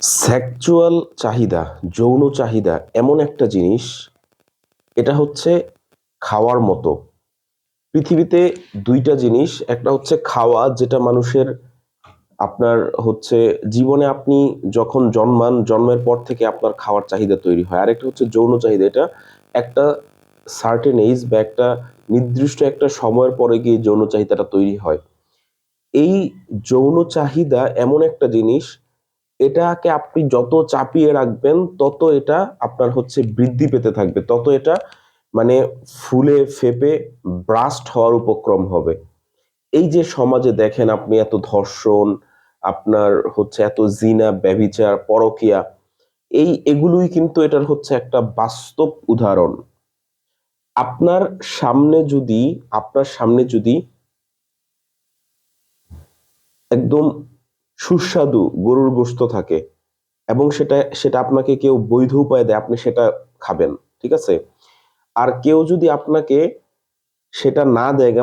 Sexual চাহিদা, যৌন চাহিদা এমন একটা জিনিস, এটা হচ্ছে খাওয়ার মতো। পৃথিবীতে ২ টা জিনিস, একটা হচ্ছে খাওয়া যেটা মানুষের আপনার হচ্ছে জীবনে আপনি যখন জন্মান, জন্মের পর থেকে আপনার খাওয়ার চাহিদা তৈরি হয়। আরেকটা হচ্ছে যৌন চাহিদা। এটা একটা সার্টেন এইজ বা একটা নির্দিষ্ট একটা সময়ের পরে গিয়ে যৌন চাহিদাটা তৈরি হয়। এই যৌন চাহিদা এমন একটা জিনিস, এটাকে আপনি যত চাপিয়ে রাখবেন তত এটা আপনার হচ্ছে বৃদ্ধি পেতে থাকবে। তত এটা মানে ফুলে ফেঁপে ব্রাস্ট হওয়ার উপক্রম হবে। এই যে সমাজে দেখেন আপনি এত ধর্ষণ, আপনার হচ্ছে এত জিনা, ব্যভিচার, পরকীয়া, এগুলোই কিন্তু এটার হচ্ছে একটা বাস্তব উদাহরণ। আপনার সামনে যদি একদম সুস্বাদু গরুর গোশত থাকে এবং সেটা আপনাকে কেউ বৈধ উপায়ে দেয়, আপনি সেটা খাবেন। ঠিক আছে? আর কেউ যদি আপনাকে সেটা না দেয়